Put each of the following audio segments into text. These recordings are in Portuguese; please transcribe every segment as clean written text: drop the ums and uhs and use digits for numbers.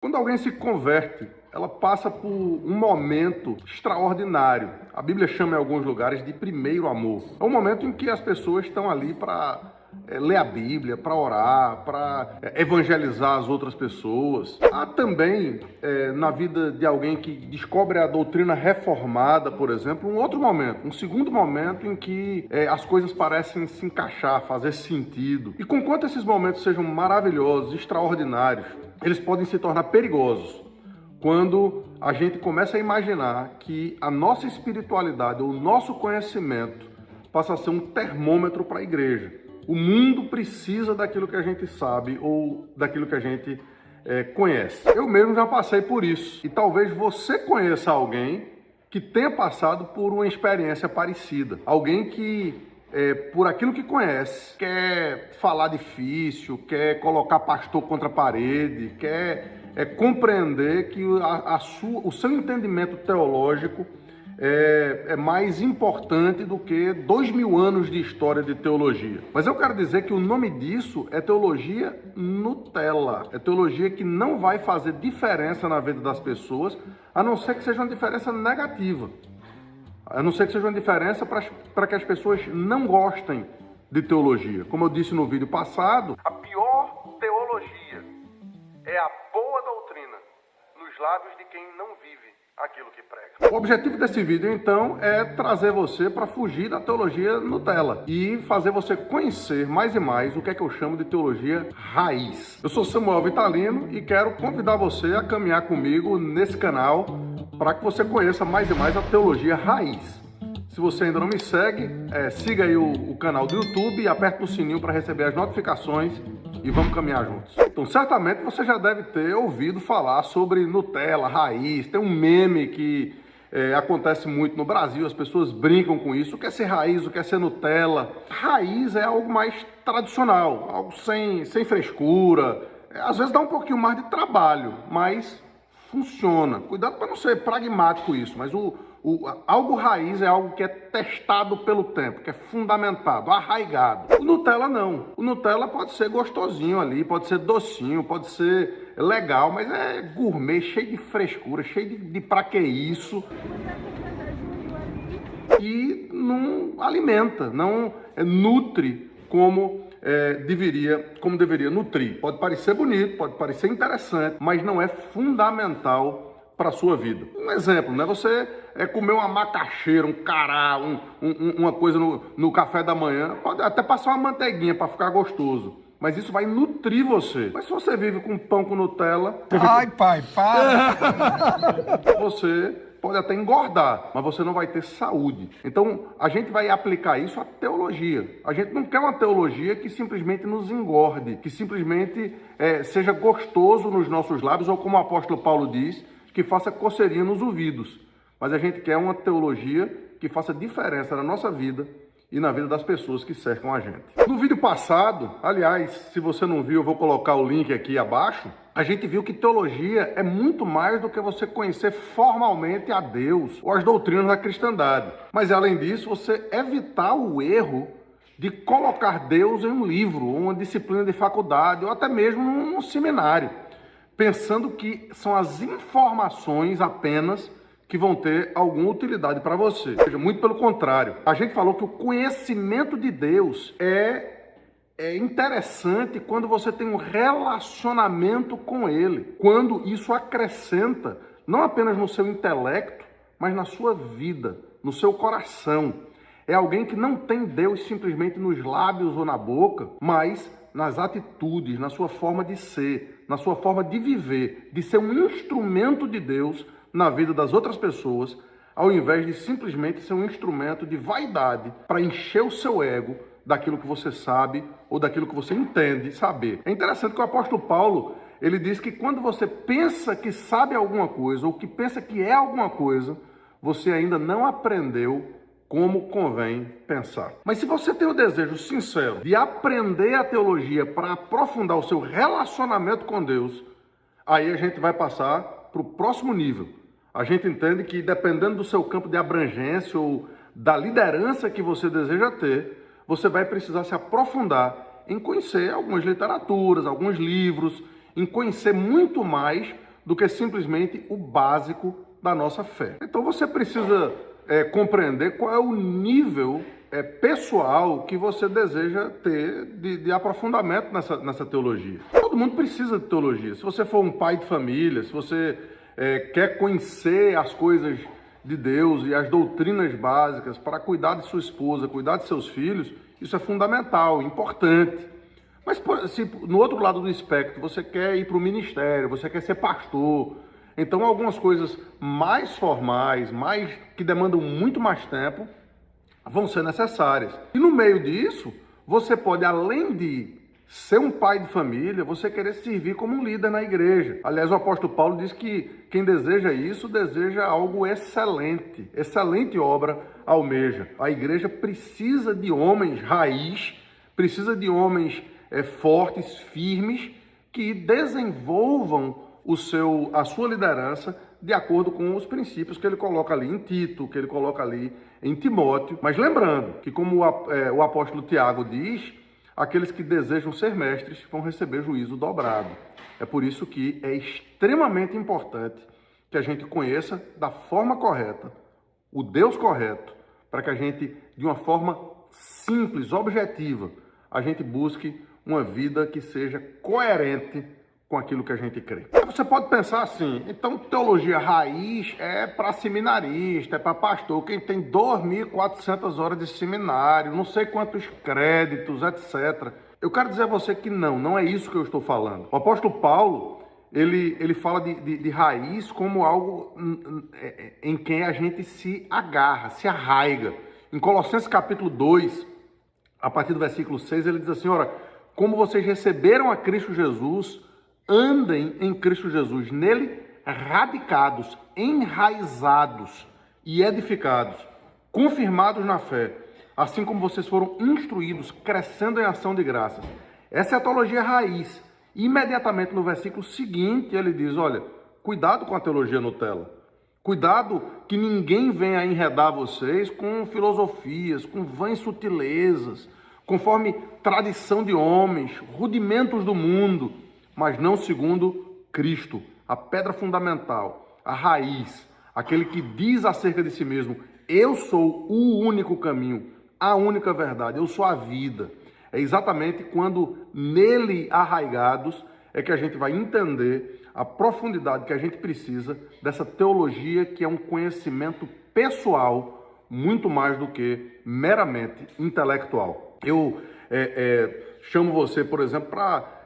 Quando alguém se converte, ela passa por um momento extraordinário. A Bíblia chama em alguns lugares de primeiro amor. É um momento em que as pessoas estão ali para ler a Bíblia, para orar, para evangelizar as outras pessoas. Há também, na vida de alguém que descobre a doutrina reformada, por exemplo, um outro momento, um segundo momento em que as coisas parecem se encaixar, fazer sentido. E conquanto esses momentos sejam maravilhosos, extraordinários, eles podem se tornar perigosos quando a gente começa a imaginar que a nossa espiritualidade, o nosso conhecimento, passa a ser um termômetro para a igreja. O mundo precisa daquilo que a gente sabe ou daquilo que a gente conhece. Eu mesmo já passei por isso. E talvez você conheça alguém que tenha passado por uma experiência parecida. Alguém que, por aquilo que conhece, quer falar difícil, quer colocar pastor contra a parede, quer compreender que o seu entendimento teológico é mais importante do que 2000 anos de história de teologia. Mas eu quero dizer que o nome disso é teologia Nutella. É teologia que não vai fazer diferença na vida das pessoas, a não ser que seja uma diferença negativa. A não ser que seja uma diferença para que as pessoas não gostem de teologia. Como eu disse no vídeo passado, a pior teologia é a boa doutrina nos lábios de quem não vive aquilo que prega. O objetivo desse vídeo, então, é trazer você para fugir da teologia Nutella e fazer você conhecer mais e mais o que é que eu chamo de teologia raiz. Eu sou Samuel Vitalino e quero convidar você a caminhar comigo nesse canal para que você conheça mais e mais a teologia raiz. Se você ainda não me segue, siga aí o canal do YouTube e aperte o sininho para receber as notificações e vamos caminhar juntos. Então, certamente você já deve ter ouvido falar sobre Nutella, raiz. Tem um meme que acontece muito no Brasil, as pessoas brincam com isso. O que é ser raiz, o que é ser Nutella? Raiz é algo mais tradicional, algo sem frescura. Às vezes dá um pouquinho mais de trabalho, mas funciona. Cuidado para não ser pragmático isso, mas algo raiz é algo que é testado pelo tempo, que é fundamentado, arraigado. O Nutella não. O Nutella pode ser gostosinho ali, pode ser docinho, pode ser legal, mas é gourmet, cheio de frescura, cheio de pra que isso. E não alimenta, não nutre como deveria nutrir. Pode parecer bonito, pode parecer interessante, mas não é fundamental para a sua vida. Um exemplo, né? Você comer uma macaxeira, um cará, uma coisa no café da manhã, pode até passar uma manteiguinha para ficar gostoso, mas isso vai nutrir você. Mas se você vive com pão com Nutella... Ai, pai, para! Você pode até engordar, mas você não vai ter saúde. Então, a gente vai aplicar isso à teologia. A gente não quer uma teologia que simplesmente nos engorde, que simplesmente seja gostoso nos nossos lábios, ou como o apóstolo Paulo diz, que faça coceirinha nos ouvidos. Mas a gente quer uma teologia que faça diferença na nossa vida e na vida das pessoas que cercam a gente. No vídeo passado, aliás, se você não viu, eu vou colocar o link aqui abaixo, a gente viu que teologia é muito mais do que você conhecer formalmente a Deus ou as doutrinas da cristandade. Mas, além disso, você evitar o erro de colocar Deus em um livro, ou uma disciplina de faculdade, ou até mesmo num seminário, pensando que são as informações apenas que vão ter alguma utilidade para você. Ou seja, muito pelo contrário. A gente falou que o conhecimento de Deus é interessante quando você tem um relacionamento com Ele. Quando isso acrescenta, não apenas no seu intelecto, mas na sua vida, no seu coração. É alguém que não tem Deus simplesmente nos lábios ou na boca, mas nas atitudes, na sua forma de ser, na sua forma de viver, de ser um instrumento de Deus na vida das outras pessoas, ao invés de simplesmente ser um instrumento de vaidade para encher o seu ego daquilo que você sabe ou daquilo que você entende saber. É interessante que o apóstolo Paulo, ele diz que quando você pensa que sabe alguma coisa ou que pensa que é alguma coisa, você ainda não aprendeu como convém pensar. Mas se você tem o desejo sincero de aprender a teologia para aprofundar o seu relacionamento com Deus, aí a gente vai passar para o próximo nível. A gente entende que dependendo do seu campo de abrangência ou da liderança que você deseja ter, você vai precisar se aprofundar em conhecer algumas literaturas, alguns livros, em conhecer muito mais do que simplesmente o básico da nossa fé. Então você precisa compreender qual é o nível pessoal que você deseja ter de aprofundamento nessa teologia. Todo mundo precisa de teologia. Se você for um pai de família, se você quer conhecer as coisas de Deus e as doutrinas básicas para cuidar de sua esposa, cuidar de seus filhos, isso é fundamental, importante. Mas se no outro lado do espectro você quer ir para o ministério, você quer ser pastor, então algumas coisas mais formais, que demandam muito mais tempo, vão ser necessárias. E no meio disso, você pode, além de ser um pai de família, você querer servir como um líder na igreja. Aliás, o apóstolo Paulo diz que quem deseja isso, deseja algo excelente. Excelente obra almeja. A igreja precisa de homens raiz, precisa de homens fortes, firmes, que desenvolvam a sua liderança de acordo com os princípios que ele coloca ali em Tito, que ele coloca ali em Timóteo. Mas lembrando que, como o apóstolo Tiago diz, aqueles que desejam ser mestres vão receber juízo dobrado. É por isso que é extremamente importante que a gente conheça da forma correta, o Deus correto, para que a gente, de uma forma simples, objetiva, a gente busque uma vida que seja coerente com aquilo que a gente crê. Você pode pensar assim, então teologia raiz é para seminarista, é para pastor, quem tem 2.400 horas de seminário, não sei quantos créditos, etc. Eu quero dizer a você que não é isso que eu estou falando. O apóstolo Paulo, ele fala de raiz como algo em quem a gente se agarra, se arraiga. Em Colossenses capítulo 2, a partir do versículo 6, ele diz assim, ora, como vocês receberam a Cristo Jesus, andem em Cristo Jesus, nele radicados, enraizados e edificados, confirmados na fé, assim como vocês foram instruídos, crescendo em ação de graças. Essa é a teologia raiz. Imediatamente no versículo seguinte ele diz, olha, cuidado com a teologia Nutella. Cuidado que ninguém venha enredar vocês com filosofias, com vãs sutilezas, conforme tradição de homens, rudimentos do mundo, mas não segundo Cristo, a pedra fundamental, a raiz, aquele que diz acerca de si mesmo, eu sou o único caminho, a única verdade, eu sou a vida. É exatamente quando nele arraigados é que a gente vai entender a profundidade que a gente precisa dessa teologia que é um conhecimento pessoal muito mais do que meramente intelectual. Eu chamo você, por exemplo, para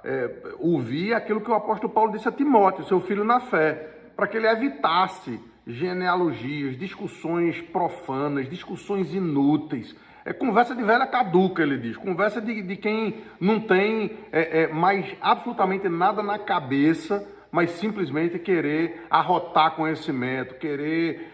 ouvir aquilo que o apóstolo Paulo disse a Timóteo, seu filho na fé, para que ele evitasse genealogias, discussões profanas, discussões inúteis, conversa de velha caduca, ele diz, conversa de quem não tem mais absolutamente nada na cabeça, mas simplesmente querer arrotar conhecimento, querer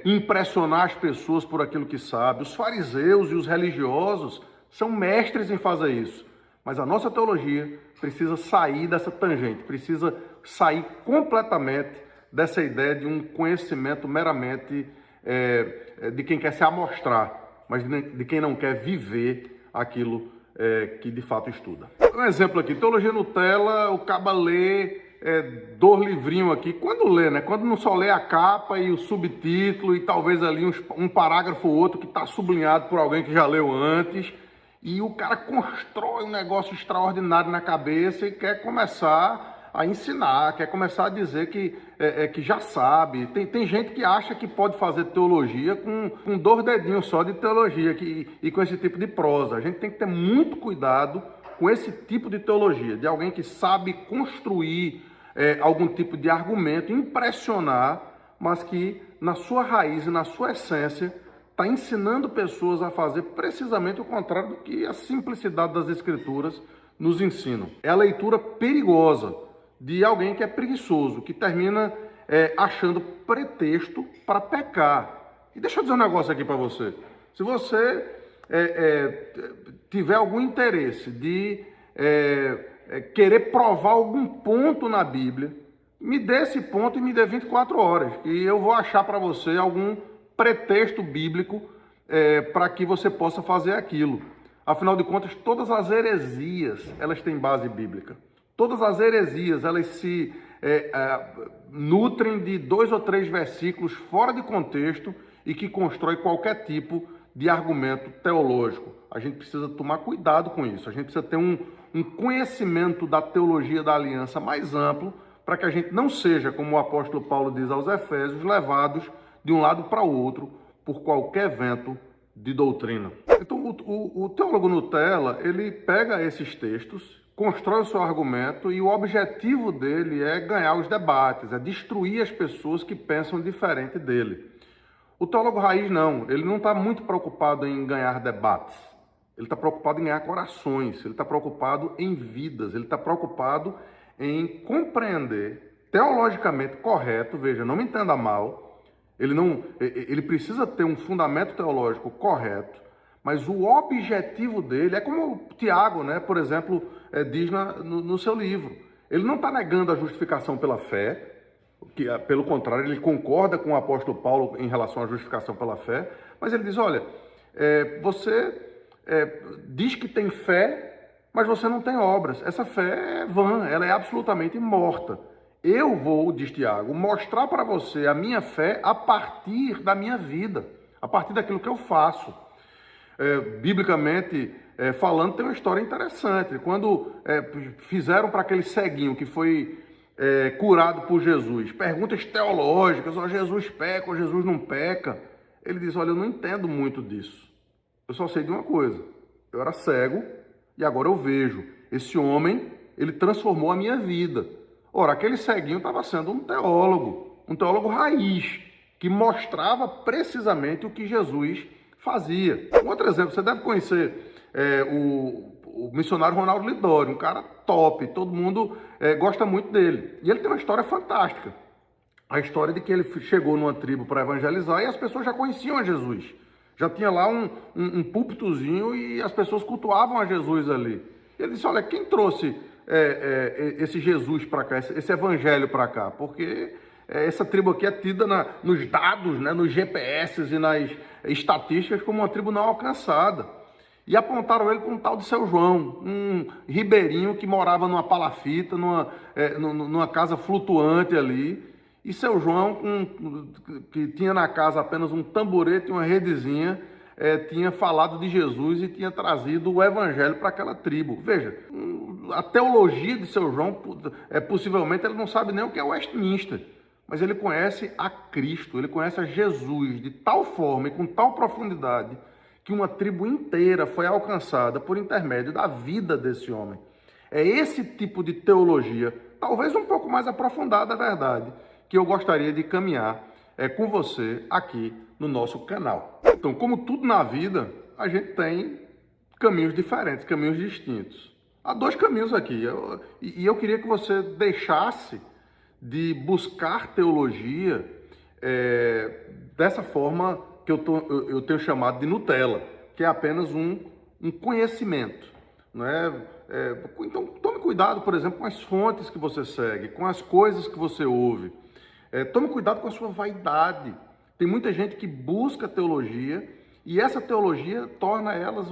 impressionar as pessoas por aquilo que sabe. Os fariseus e os religiosos são mestres em fazer isso. Mas a nossa teologia precisa sair dessa tangente, precisa sair completamente dessa ideia de um conhecimento meramente de quem quer se amostrar, mas de quem não quer viver aquilo que de fato estuda. Um exemplo aqui, teologia Nutella, o caba lê 2 livrinhos aqui, quando lê, né? Quando não só lê a capa e o subtítulo e talvez ali um parágrafo ou outro que está sublinhado por alguém que já leu antes, e o cara constrói um negócio extraordinário na cabeça e quer começar a ensinar, quer começar a dizer que já sabe. Tem gente que acha que pode fazer teologia com 2 dedinhos só de teologia e com esse tipo de prosa. A gente tem que ter muito cuidado com esse tipo de teologia, de alguém que sabe construir algum tipo de argumento, impressionar, mas que na sua raiz e na sua essência está ensinando pessoas a fazer precisamente o contrário do que a simplicidade das Escrituras nos ensinam. É a leitura perigosa de alguém que é preguiçoso, que termina achando pretexto para pecar. E deixa eu dizer um negócio aqui para você. Se você tiver algum interesse de querer provar algum ponto na Bíblia, me dê esse ponto e me dê 24 horas. E eu vou achar para você algum pretexto bíblico para que você possa fazer aquilo. Afinal de contas, todas as heresias, elas têm base bíblica. Todas as heresias, elas se nutrem de 2 ou 3 versículos fora de contexto e que constrói qualquer tipo de argumento teológico. A gente precisa tomar cuidado com isso. A gente precisa ter um conhecimento da teologia da aliança mais amplo para que a gente não seja, como o apóstolo Paulo diz aos Efésios, levados de um lado para o outro por qualquer vento de doutrina. Então, o teólogo Nutella, ele pega esses textos, constrói o seu argumento e o objetivo dele é ganhar os debates, é destruir as pessoas que pensam diferente dele. O teólogo raiz não, ele não está muito preocupado em ganhar debates, ele está preocupado em ganhar corações, ele está preocupado em vidas, ele está preocupado em compreender teologicamente correto, veja, não me entenda mal, ele precisa ter um fundamento teológico correto, mas o objetivo dele é como o Tiago, né, por exemplo, diz no seu livro. Ele não está negando a justificação pela fé, que, pelo contrário, ele concorda com o apóstolo Paulo em relação à justificação pela fé, mas ele diz, olha, você diz que tem fé, mas você não tem obras. Essa fé é vã, ela é absolutamente morta. Eu vou, diz Tiago, mostrar para você a minha fé a partir da minha vida, a partir daquilo que eu faço. Biblicamente falando, tem uma história interessante. Quando fizeram para aquele ceguinho que foi curado por Jesus, perguntas teológicas, Jesus peca ou Jesus não peca, ele diz, olha, eu não entendo muito disso. Eu só sei de uma coisa, eu era cego e agora eu vejo. Esse homem, ele transformou a minha vida. Ora, aquele ceguinho estava sendo um teólogo raiz, que mostrava precisamente o que Jesus fazia. Um outro exemplo, você deve conhecer o missionário Ronaldo Lidório, um cara top, todo mundo gosta muito dele. E ele tem uma história fantástica. A história de que ele chegou numa tribo para evangelizar e as pessoas já conheciam a Jesus. Já tinha lá um púlpitozinho e as pessoas cultuavam a Jesus ali. E ele disse, olha, quem trouxe esse Jesus para cá, esse evangelho para cá? Porque essa tribo aqui é tida nos dados, né, nos GPS e nas estatísticas como uma tribo não alcançada. E apontaram ele com um tal de Seu João, um ribeirinho que morava numa palafita, numa casa flutuante ali. E Seu João, que tinha na casa apenas um tamborete e uma redezinha, tinha falado de Jesus e tinha trazido o evangelho para aquela tribo. Veja, a teologia de Seu João, possivelmente ele não sabe nem o que é Westminster, mas ele conhece a Cristo, ele conhece a Jesus de tal forma e com tal profundidade que uma tribo inteira foi alcançada por intermédio da vida desse homem. É esse tipo de teologia, talvez um pouco mais aprofundada, é verdade, que eu gostaria de caminhar com você aqui no nosso canal. Então, como tudo na vida, a gente tem caminhos diferentes, caminhos distintos. Há 2 caminhos aqui, e eu queria que você deixasse de buscar teologia dessa forma que eu tenho chamado de Nutella, que é apenas um conhecimento. Não é? Então, tome cuidado, por exemplo, com as fontes que você segue, com as coisas que você ouve. Tome cuidado com a sua vaidade. Tem muita gente que busca teologia e essa teologia torna elas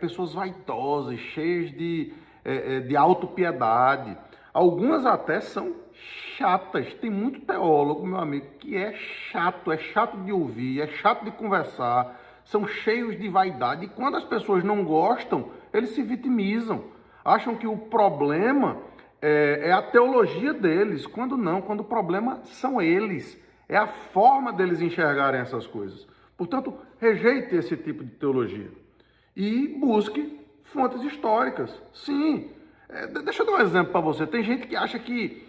pessoas vaidosas, cheias de autopiedade. Algumas até são chatas. Tem muito teólogo, meu amigo, que é chato de ouvir, é chato de conversar, são cheios de vaidade. E quando as pessoas não gostam, eles se vitimizam. Acham que o problema é a teologia deles, quando não, quando o problema são eles, é a forma deles enxergarem essas coisas. Portanto, rejeite esse tipo de teologia e busque fontes históricas. Sim, deixa eu dar um exemplo para você. Tem gente que acha que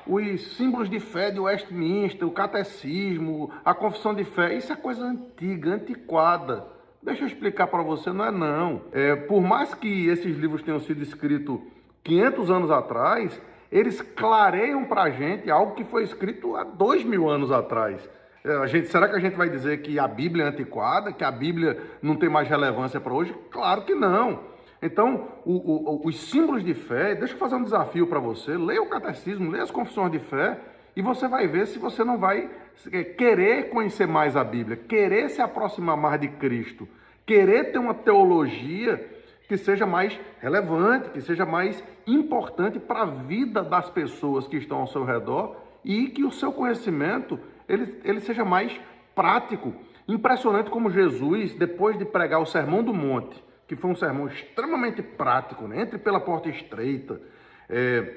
os símbolos de fé de Westminster, o catecismo, a confissão de fé, isso é coisa antiga, antiquada. Deixa eu explicar para você, não é não. Por mais que esses livros tenham sido escritos 500 anos atrás, eles clareiam para a gente algo que foi escrito há 2000 anos atrás. Será que a gente vai dizer que a Bíblia é antiquada, que a Bíblia não tem mais relevância para hoje? Claro que não. Então, os símbolos de fé, deixa eu fazer um desafio para você, leia o catecismo, leia as confissões de fé, e você vai ver se você não vai querer conhecer mais a Bíblia, querer se aproximar mais de Cristo, querer ter uma teologia que seja mais relevante, que seja mais importante para a vida das pessoas que estão ao seu redor e que o seu conhecimento ele seja mais prático. Impressionante como Jesus, depois de pregar o Sermão do Monte, que foi um sermão extremamente prático, né? Entre pela porta estreita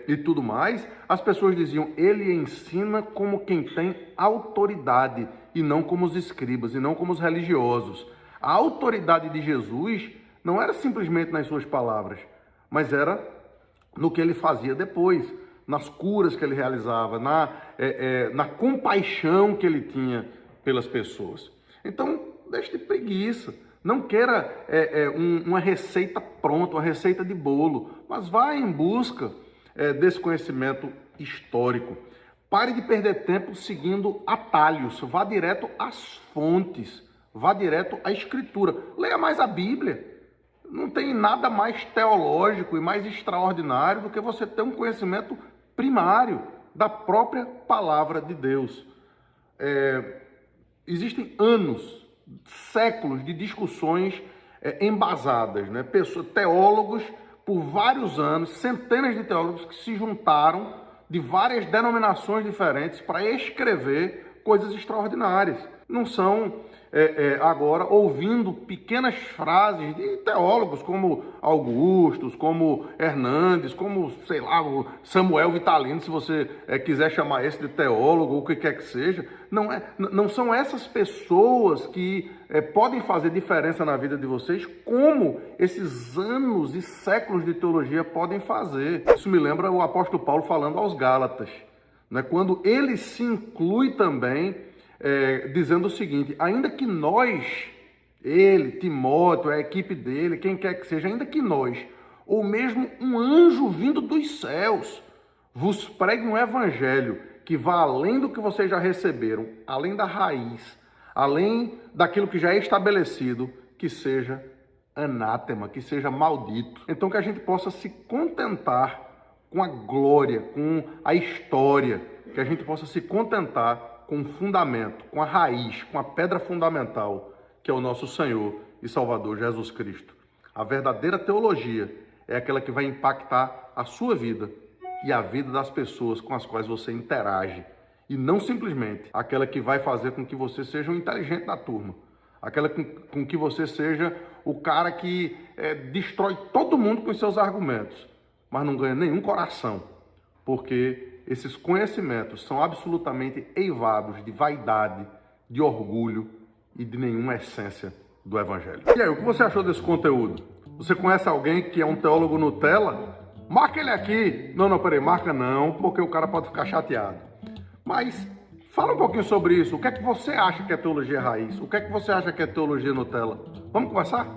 e tudo mais, as pessoas diziam, ele ensina como quem tem autoridade e não como os escribas, e não como os religiosos. A autoridade de Jesus não era simplesmente nas suas palavras, mas era no que ele fazia depois, nas curas que ele realizava, na compaixão que ele tinha pelas pessoas. Então, deixe de preguiça. Não queira uma receita pronta, uma receita de bolo, mas vá em busca desse conhecimento histórico. Pare de perder tempo seguindo atalhos, vá direto às fontes, vá direto à Escritura. Leia mais a Bíblia. Não tem nada mais teológico e mais extraordinário do que você ter um conhecimento primário da própria palavra de Deus. Existem anos, séculos de discussões embasadas, né? Teólogos, por vários anos, centenas de teólogos que se juntaram de várias denominações diferentes para escrever coisas extraordinárias. Não são agora ouvindo pequenas frases de teólogos como Augustus, como Hernandes, como, sei lá, Samuel Vitalino, se você quiser chamar esse de teólogo ou o que quer que seja. Não são essas pessoas que podem fazer diferença na vida de vocês, como esses anos e séculos de teologia podem fazer. Isso me lembra o apóstolo Paulo falando aos Gálatas, né? Quando ele se inclui também dizendo o seguinte, ainda que nós, ele, Timóteo, a equipe dele, quem quer que seja, ainda que nós, ou mesmo um anjo vindo dos céus, vos pregue um evangelho que vá além do que vocês já receberam, além da raiz, além daquilo que já é estabelecido, que seja anátema, que seja maldito. Então que a gente possa se contentar com a glória, com a história, que a gente possa se contentar com o fundamento, com a raiz, com a pedra fundamental, que é o nosso Senhor e Salvador Jesus Cristo. A verdadeira teologia é aquela que vai impactar a sua vida e a vida das pessoas com as quais você interage, e não simplesmente aquela que vai fazer com que você seja o inteligente da turma, aquela com que você seja o cara que destrói todo mundo com os seus argumentos, mas não ganha nenhum coração, porque esses conhecimentos são absolutamente eivados de vaidade, de orgulho e de nenhuma essência do Evangelho. E aí, o que você achou desse conteúdo? Você conhece alguém que é um teólogo Nutella? Marca ele aqui. Não, peraí, marca não, porque o cara pode ficar chateado. Mas fala um pouquinho sobre isso. O que é que você acha que é teologia raiz? O que é que você acha que é teologia Nutella? Vamos conversar?